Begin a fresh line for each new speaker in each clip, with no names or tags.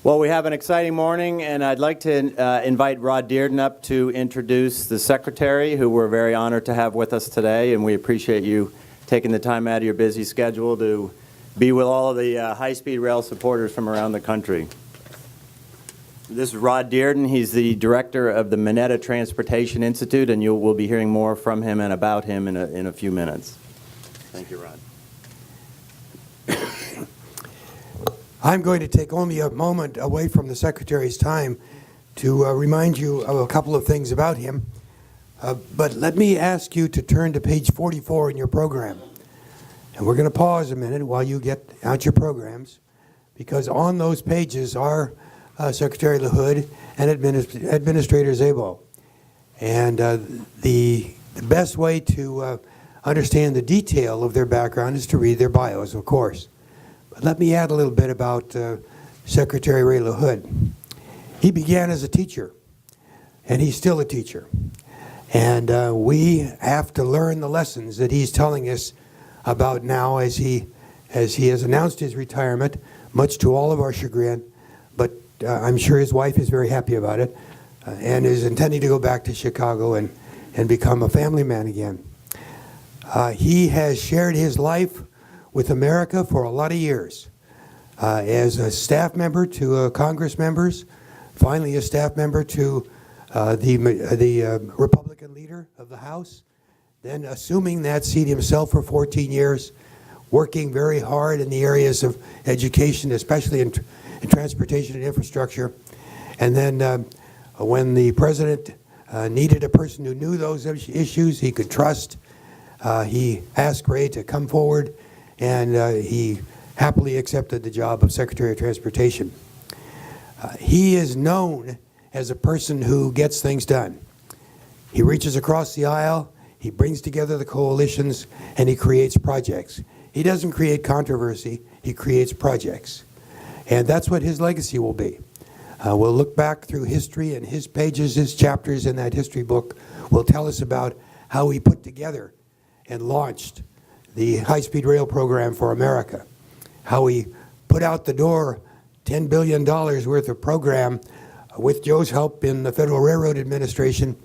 Well, we have an exciting morning, and I'd like to invite Rod Dearden up to introduce the Secretary, who we're very honored to have with us today, and we appreciate you taking the time out of your busy schedule to be with all of the high-speed rail supporters from around the country. This is Rod Dearden. He's the director of the Mineta Transportation Institute, and we'll be hearing more from him and about him in a few minutes. Thank you, Rod.
I'm going to take only a moment away from the Secretary's time to remind you of a couple of things about him. But let me ask you to turn to page 44 in your program. And we're going to pause a minute while you get out your programs, because on those pages are Secretary LaHood and Administrator Szabo. And the best way to understand the detail of their background is to read their bios, of course. But let me add a little bit about Secretary Ray LaHood. He began as a teacher, and he's still a teacher. And we have to learn the lessons that he's telling us about now as he has announced his retirement, much to all of our chagrin. But I'm sure his wife is very happy about it and is intending to go back to Chicago and become a family man again. He has shared his life with America for a lot of years. As a staff member to Congress members, finally a staff member to the Republican leader of the House, then assuming that seat himself for 14 years, working very hard in the areas of education, especially in transportation and infrastructure. And then when the president needed a person who knew those issues he could trust, he asked Ray to come forward, and he happily accepted the job of Secretary of Transportation. He is known as a person who gets things done. He reaches across the aisle, he brings together the coalitions, and he creates projects. He doesn't create controversy, he creates projects. And that's what his legacy will be. We'll look back through history, and his pages, his chapters in that history book will tell us about how he put together and launched the high-speed rail program for America, how he put out the door $10 billion worth of program with Joe's help in the Federal Railroad Administration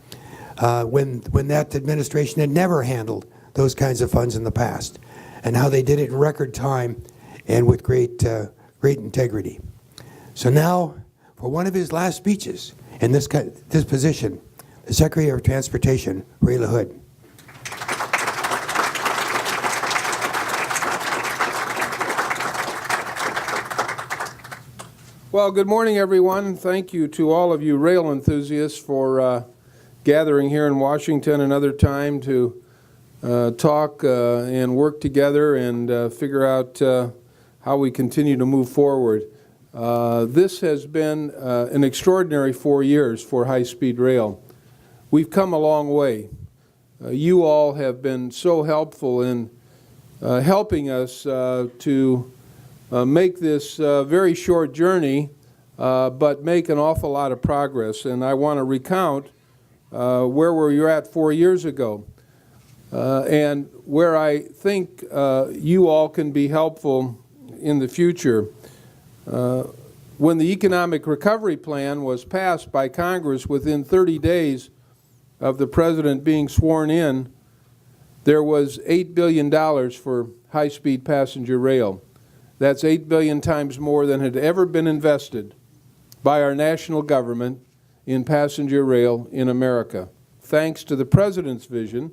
when that administration had never handled those kinds of funds in the past, and how they did it in record time and with great integrity. So now, for one of his last speeches in this position, the Secretary of Transportation, Ray LaHood.
Well, good morning, everyone. Thank you to all of you rail enthusiasts for gathering here in Washington another time to talk and work together and figure out how we continue to move forward. This has been an extraordinary 4 years for high-speed rail. We've come a long way. You all have been so helpful in helping us to make this very short journey, but make an awful lot of progress. And I want to recount where we were at 4 years ago and where I think you all can be helpful in the future. When the Economic Recovery Plan was passed by Congress within 30 days of the President being sworn in, there was $8 billion for high-speed passenger rail. That's 8 billion times more than had ever been invested by our national government in passenger rail in America, thanks to the President's vision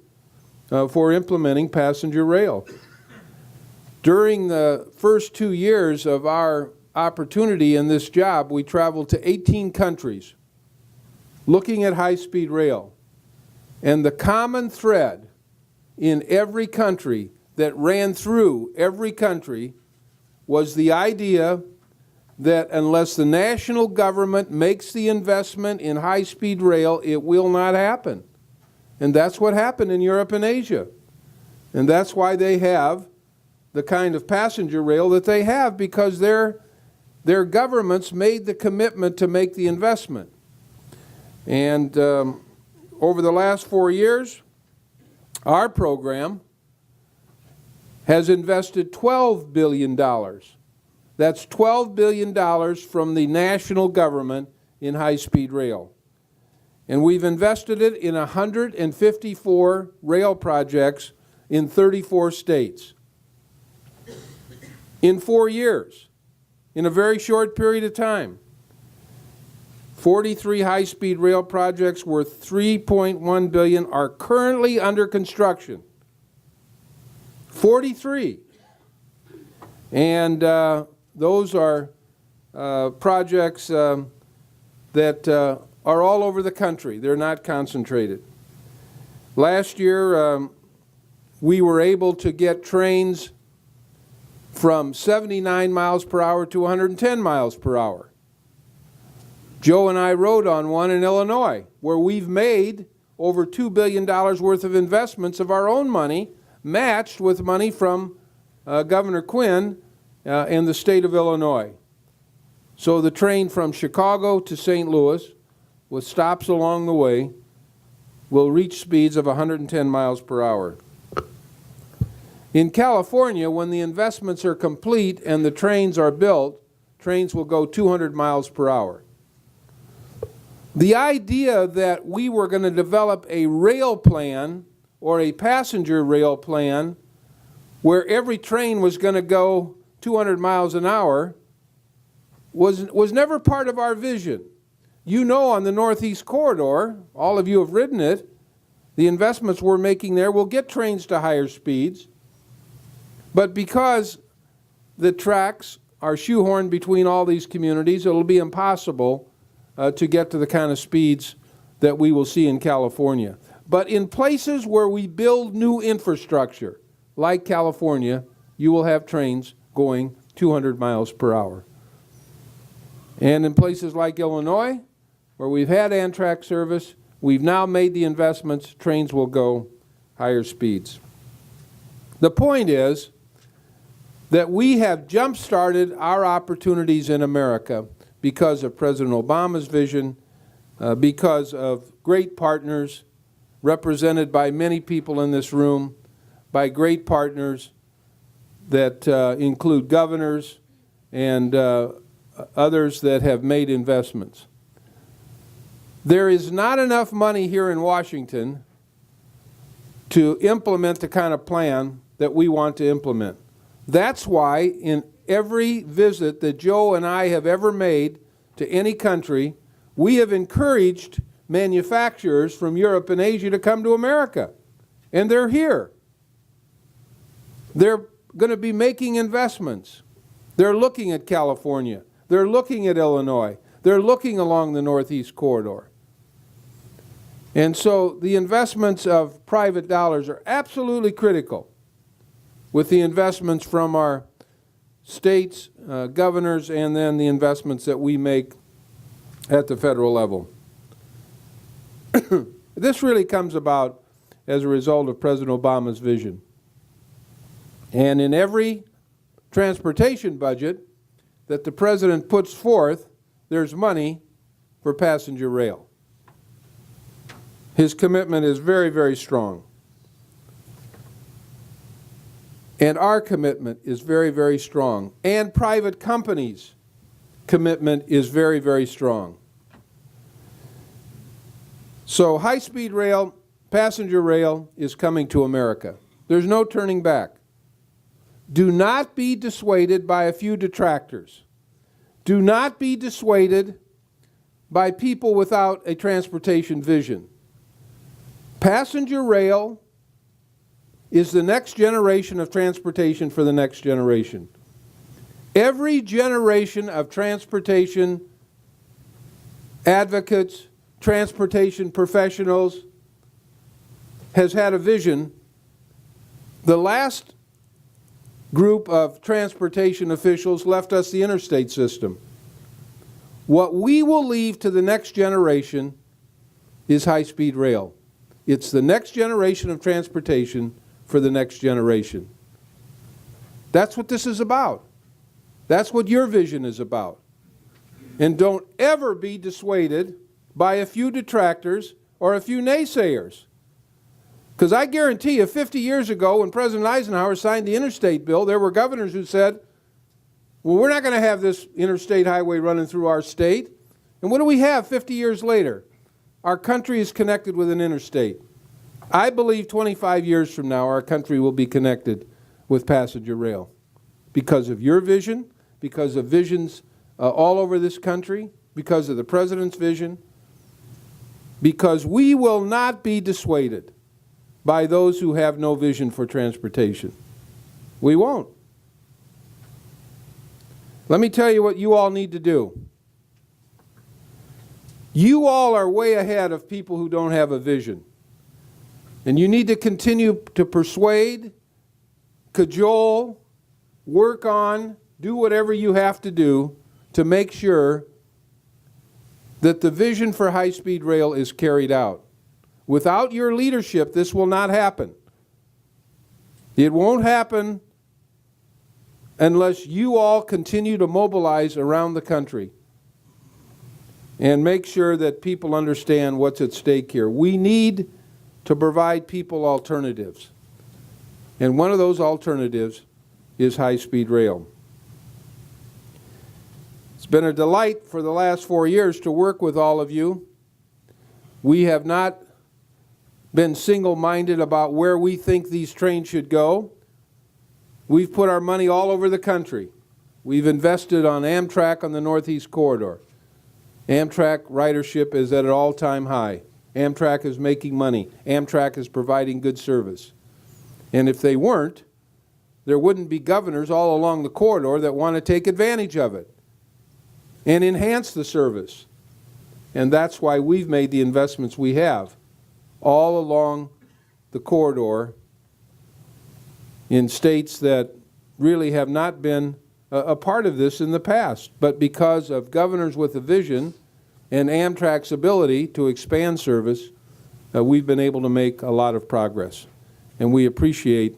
for implementing passenger rail. During the first 2 years of our opportunity in this job, we traveled to 18 countries looking at high-speed rail. And the common thread in every country that ran through every country was the idea that unless the national government makes the investment in high-speed rail, it will not happen. And that's what happened in Europe and Asia. And that's why they have the kind of passenger rail that they have, because their governments made the commitment to make the investment. And over the last 4 years, our program has invested $12 billion. That's $12 billion from the national government in high-speed rail. And we've invested it in 154 rail projects in 34 states. In 4 years, in a very short period of time. 43 high-speed rail projects worth $3.1 billion are currently under construction. 43. And those are projects that are all over the country. They're not concentrated. Last year, we were able to get trains from 79 miles per hour to 110 miles per hour. Joe and I rode on one in Illinois, where we've made over $2 billion worth of investments of our own money, matched with money from Governor Quinn and the state of Illinois. So the train from Chicago to St. Louis, with stops along the way, will reach speeds of 110 miles per hour. In California, when the investments are complete and the trains are built, trains will go 200 miles per hour. The idea that we were going to develop a rail plan or a passenger rail plan where every train was going to go 200 miles an hour was never part of our vision. You know, on the Northeast Corridor, all of you have ridden it, the investments we're making there will get trains to higher speeds. But because the tracks are shoehorned between all these communities, it'll be impossible to get to the kind of speeds that we will see in California. But in places where we build new infrastructure, like California, you will have trains going 200 miles per hour. And in places like Illinois, where we've had Amtrak service, we've now made the investments, trains will go higher speeds. The point is that we have jump-started our opportunities in America because of President Obama's vision, because of great partners represented by many people in this room, by great partners that include governors and others that have made investments. There is not enough money here in Washington to implement the kind of plan that we want to implement. That's why in every visit that Joe and I have ever made to any country, we have encouraged manufacturers from Europe and Asia to come to America. And they're here. They're going to be making investments. They're looking at California. They're looking at Illinois. They're looking along the Northeast Corridor. And so the investments of private dollars are absolutely critical with the investments from our states, governors, and then the investments that we make at the federal level. This really comes about as a result of President Obama's vision. And in every transportation budget that the President puts forth, there's money for passenger rail. His commitment is very, very strong. And our commitment is very, very strong. And private companies' commitment is very, very strong. So high-speed rail, passenger rail is coming to America. There's no turning back. Do not be dissuaded by a few detractors. Do not be dissuaded by people without a transportation vision. Passenger rail is the next generation of transportation for the next generation. Every generation of transportation advocates, transportation professionals has had a vision. The last group of transportation officials left us the interstate system. What we will leave to the next generation is high-speed rail. It's the next generation of transportation for the next generation. That's what this is about. That's what your vision is about. And don't ever be dissuaded by a few detractors or a few naysayers. Because I guarantee you, 50 years ago when President Eisenhower signed the interstate bill, there were governors who said, Well, we're not going to have this interstate highway running through our state. And what do we have 50 years later? Our country is connected with an interstate. I believe 25 years from now, our country will be connected with passenger rail because of your vision, because of visions all over this country, because of the President's vision, because we will not be dissuaded by those who have no vision for transportation. We won't. Let me tell you what you all need to do. You all are way ahead of people who don't have a vision. And you need to continue to persuade, cajole, work on, do whatever you have to do to make sure that the vision for high-speed rail is carried out. Without your leadership, this will not happen. It won't happen unless you all continue to mobilize around the country and make sure that people understand what's at stake here. We need to provide people alternatives. And one of those alternatives is high-speed rail. It's been a delight for the last 4 years to work with all of you. We have not been single-minded about where we think these trains should go. We've put our money all over the country. We've invested on Amtrak on the Northeast Corridor. Amtrak ridership is at an all-time high. Amtrak is making money. Amtrak is providing good service. And if they weren't, there wouldn't be governors all along the corridor that want to take advantage of it and enhance the service. And that's why we've made the investments we have all along the corridor in states that really have not been a part of this in the past. But because of governors with a vision and Amtrak's ability to expand service, we've been able to make a lot of progress. And we appreciate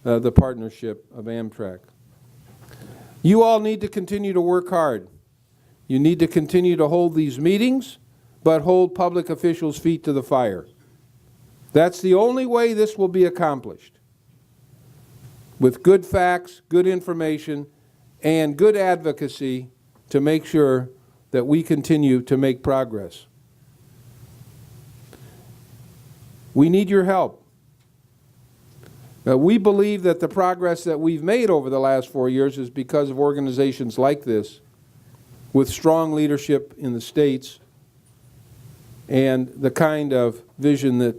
the partnership of Amtrak. You all need to continue to work hard. You need to continue to hold these meetings, but hold public officials' feet to the fire. That's the only way this will be accomplished. With good facts, good information, and good advocacy to make sure that we continue to make progress. We need your help. We believe that the progress that we've made over the last 4 years is because of organizations like this, with strong leadership in the states, and the kind of vision that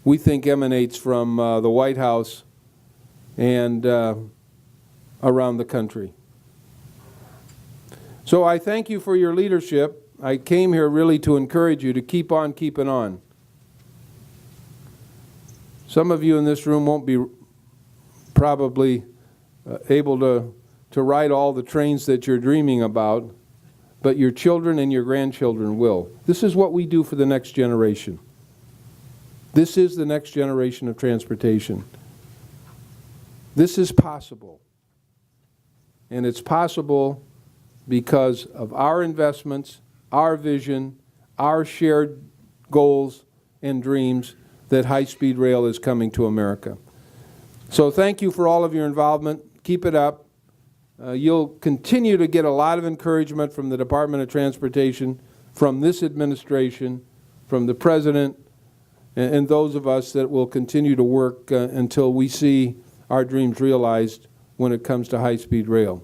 we think emanates from the White House and around the country. So I thank you for your leadership. I came here really to encourage you to keep on keeping on. Some of you in this room won't be probably able to ride all the trains that you're dreaming about, but your children and your grandchildren will. This is what we do for the next generation. This is the next generation of transportation. This is possible. And it's possible because of our investments, our vision, our shared goals and dreams that high-speed rail is coming to America. So thank you for all of your involvement. Keep it up. You'll continue to get a lot of encouragement from the Department of Transportation, from this administration, from the President, and those of us that will continue to work until we see our dreams realized when it comes to high-speed rail.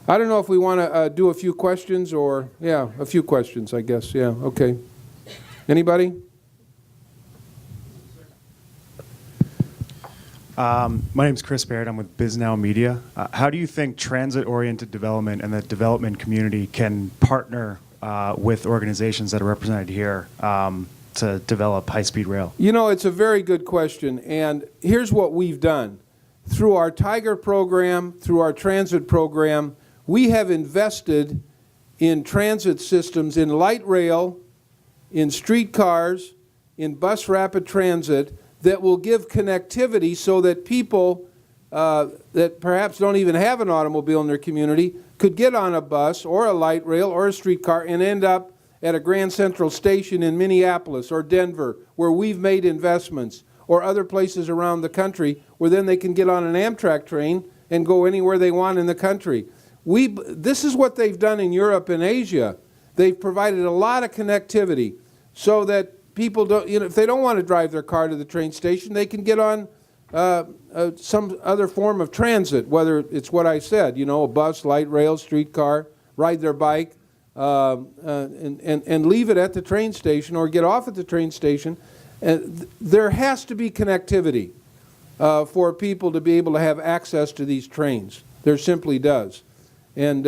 I don't know if we want to do a few questions or, yeah, a few questions, I guess. Yeah, okay. Anybody?
My name's Chris Baird. I'm with BizNow Media. How do you think transit-oriented development and the development community can partner with organizations that are represented here to develop high-speed rail?
You know, it's a very good question, and here's what we've done. Through our Tiger program, through our transit program, we have invested in transit systems, in light rail, in streetcars, in bus rapid transit, that will give connectivity so that people that perhaps don't even have an automobile in their community could get on a bus or a light rail or a streetcar and end up at a Grand Central Station in Minneapolis or Denver, where we've made investments, or other places around the country where then they can get on an Amtrak train and go anywhere they want in the country. This is what they've done in Europe and Asia. They've provided a lot of connectivity so that people don't, if they don't want to drive their car to the train station, they can get on some other form of transit, whether it's what I said, a bus, light rail, streetcar, ride their bike, and leave it at the train station or get off at the train station. And there has to be connectivity for people to be able to have access to these trains. There simply does. And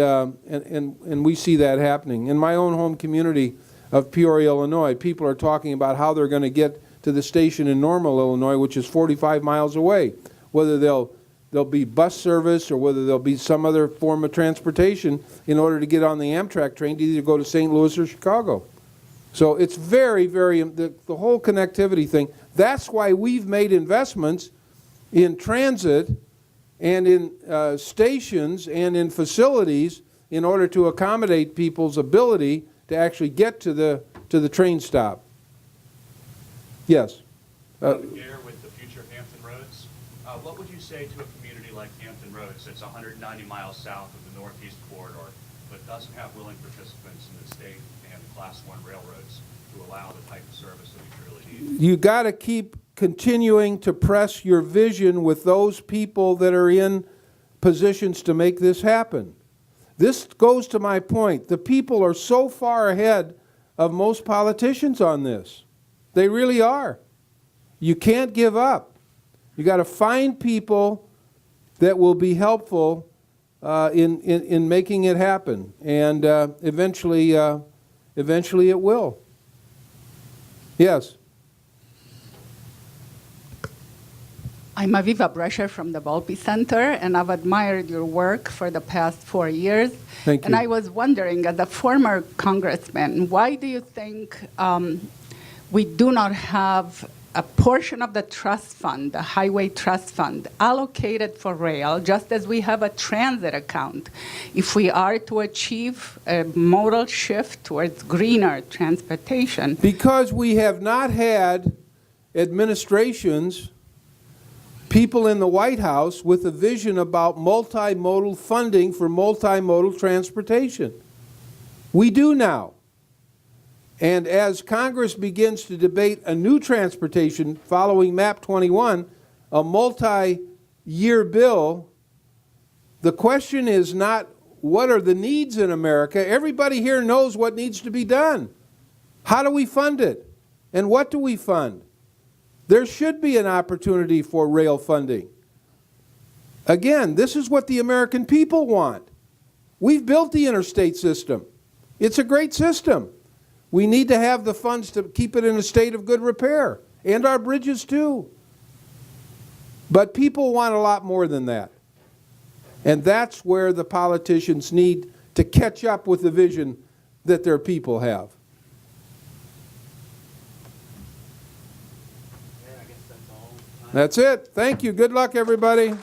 we see that happening. In my own home community of Peoria, Illinois, people are talking about how they're going to get to the station in Normal, Illinois, which is 45 miles away, whether there'll be bus service or whether there'll be some other form of transportation in order to get on the Amtrak train to either go to St. Louis or Chicago. So it's very, very, the whole connectivity thing, that's why we've made investments in transit and in stations and in facilities in order to accommodate people's ability to actually get to the train stop. Yes?
Here with the future of Hampton Roads, what would you say to a community like Hampton Roads that's 190 miles south of the Northeast Corridor, but doesn't have willing participants in the state and Class 1 railroads to allow the type of service that we truly need?
You got to keep continuing to press your vision with those people that are in positions to make this happen. This goes to my point. The people are so far ahead of most politicians on this. They really are. You can't give up. You got to find people that will be helpful in making it happen, and eventually it will. Yes.
I'm Aviva Brescher from the Volpe Center, and I've admired your work for the past 4 years.
Thank you.
And I was wondering, as a former congressman, why do you think we do not have a portion of the trust fund, the highway trust fund, allocated for rail, just as we have a transit account, if we are to achieve a modal shift towards greener transportation?
Because we have not had administrations, people in the White House with a vision about multimodal funding for multimodal transportation. We do now. And as Congress begins to debate a new transportation following MAP 21, a multi-year bill, the question is not what are the needs in America. Everybody here knows what needs to be done. How do we fund it? And what do we fund? There should be an opportunity for rail funding. Again, this is what the American people want. We've built the interstate system. It's a great system. We need to have the funds to keep it in a state of good repair, and our bridges too. But people want a lot more than that. And that's where the politicians need to catch up with the vision that their people have. That's it. Thank you. Good luck, everybody.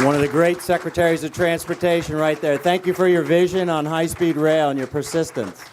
One of the great secretaries of transportation right there. Thank you for your vision on high-speed rail and your persistence.